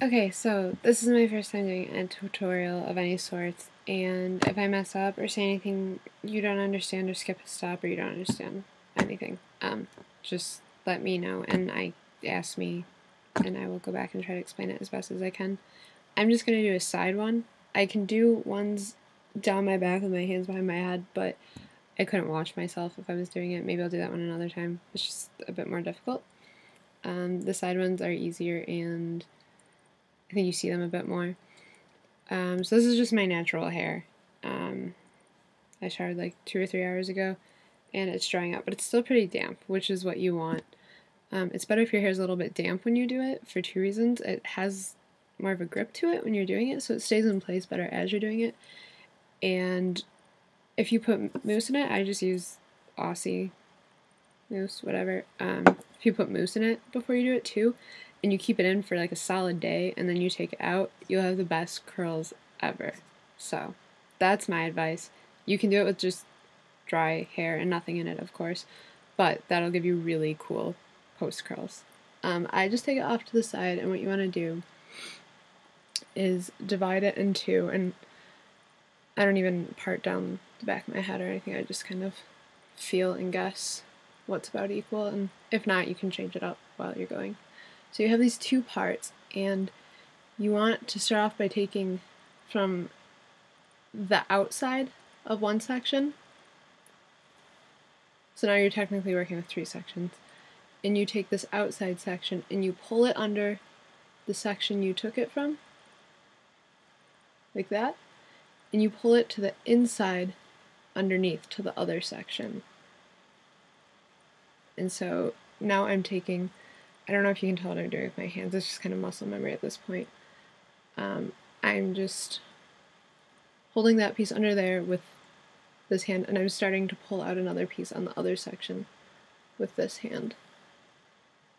Okay, so this is my first time doing a tutorial of any sorts, and if I mess up or say anything you don't understand or skip a step or you don't understand anything, just let me know and ask me and I will go back and try to explain it as best as I can. I'm just going to do a side one. I can do ones down my back with my hands behind my head, but I couldn't watch myself if I was doing it. Maybe I'll do that one another time. It's just a bit more difficult. The side ones are easier and I think you see them a bit more. So this is just my natural hair. I showered like 2 or 3 hours ago and it's drying up, but it's still pretty damp, which is what you want. It's better if your hair is a little bit damp when you do it for two reasons. It has more of a grip to it when you're doing it, so it stays in place better as you're doing it. And if you put mousse in it, I just use Aussie mousse, whatever. If you put mousse in it before you do it too, and you keep it in for like a solid day, and then you take it out, you'll have the best curls ever. So that's my advice. You can do it with just dry hair and nothing in it, of course, but that'll give you really cool post curls. I just take it off to the side, and what you want to do is divide it in two, and I don't even part down the back of my head or anything. I just kind of feel and guess what's about equal, and if not, you can change it up while you're going. So you have these two parts, and you want to start off by taking from the outside of one section. So now you're technically working with 3 sections. And you take this outside section and you pull it under the section you took it from, like that, and you pull it to the inside underneath to the other section. And so now I'm taking, I don't know if you can tell what I'm doing with my hands, it's just kind of muscle memory at this point. I'm just holding that piece under there with this hand, and I'm starting to pull out another piece on the other section with this hand.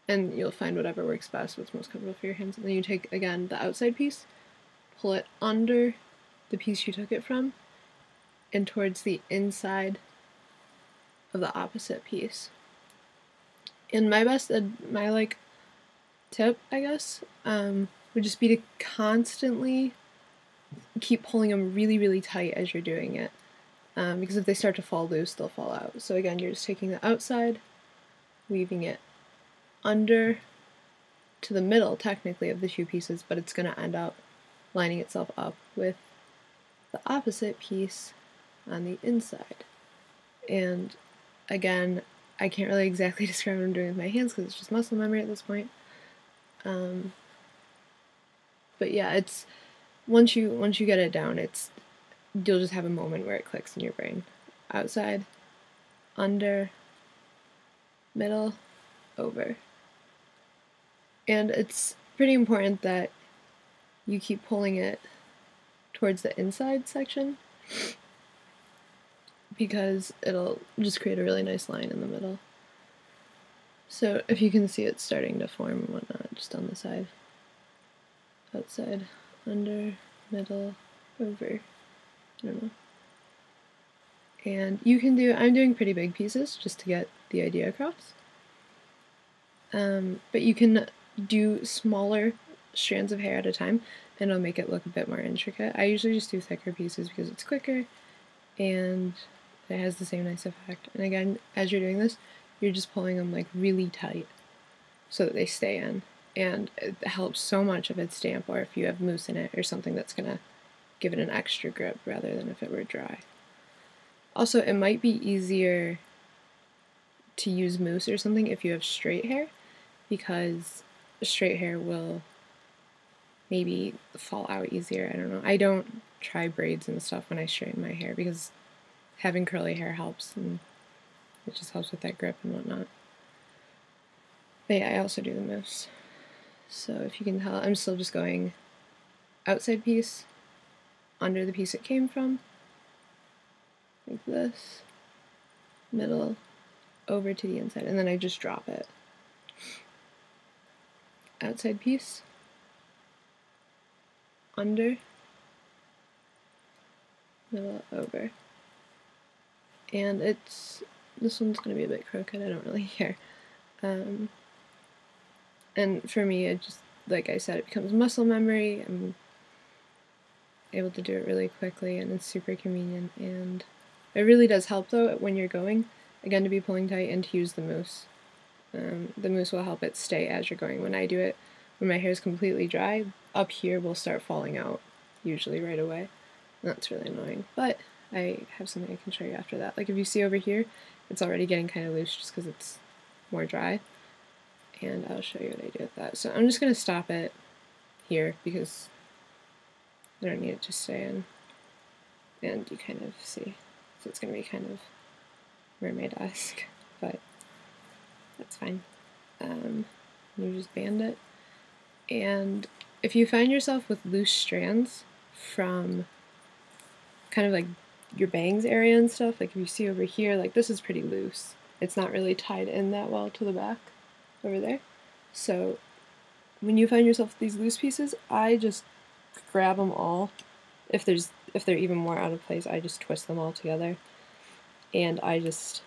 And you'll find whatever works best, what's most comfortable for your hands. And then you take, again, the outside piece, pull it under the piece you took it from, and towards the inside of the opposite piece. And my tip, I guess, would just be to constantly keep pulling them really, really tight as you're doing it. Because if they start to fall loose, they'll fall out. So again, you're just taking the outside, weaving it under to the middle, technically, of the two pieces, but it's going to end up lining itself up with the opposite piece on the inside. And again, I can't really exactly describe what I'm doing with my hands because it's just muscle memory at this point. But yeah, it's once you get it down, you'll just have a moment where it clicks in your brain. Outside, under, middle, over. And it's pretty important that you keep pulling it towards the inside section because it'll just create a really nice line in the middle. So if you can see it's starting to form and whatnot, just on the side. Outside, under, middle, over. I don't know. And you can I'm doing pretty big pieces just to get the idea across. But you can do smaller strands of hair at a time and it'll make it look a bit more intricate. I usually just do thicker pieces because it's quicker and it has the same nice effect. And again, as you're doing this, you're just pulling them like really tight so that they stay in. And it helps so much if it's damp or if you have mousse in it or something that's gonna give it an extra grip rather than if it were dry. Also, it might be easier to use mousse or something if you have straight hair, because straight hair will maybe fall out easier. I don't know. I don't try braids and stuff when I straighten my hair because having curly hair helps and it just helps with that grip and whatnot. But yeah, I also do the mousse. So if you can tell, I'm still just going outside piece, under the piece it came from, like this, middle, over to the inside, and then I just drop it. Outside piece, under, middle, over. And this one's going to be a bit crooked, I don't really care. And for me, like I said, it becomes muscle memory. I'm able to do it really quickly, and it's super convenient, and it really does help though when you're going, again, to be pulling tight and to use the mousse. The mousse will help it stay as you're going. When I do it, when my hair is completely dry, up here will start falling out, usually right away. And that's really annoying, but I have something I can show you after that. Like if you see over here, it's already getting kind of loose just because it's more dry, and I'll show you what I do with that. So I'm just going to stop it here because I don't need it to stay in, and you kind of see, so it's going to be kind of mermaid-esque, but that's fine. You just band it, and if you find yourself with loose strands from kind of like your bangs area and stuff, like if you see over here, like this is pretty loose. It's not really tied in that well to the back over there. So when you find yourself with these loose pieces, I just grab them all. If they're even more out of place, I just twist them all together, and I just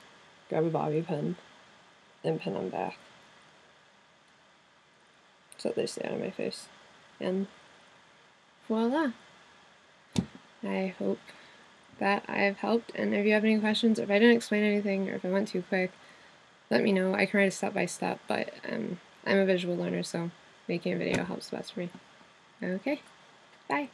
grab a bobby pin and pin them back so they stay out of my face. And voila! I hope that I have helped, and if you have any questions, or if I didn't explain anything, or if I went too quick, let me know. I can write a step-by-step, but I'm a visual learner, so making a video helps the best for me. Okay, bye!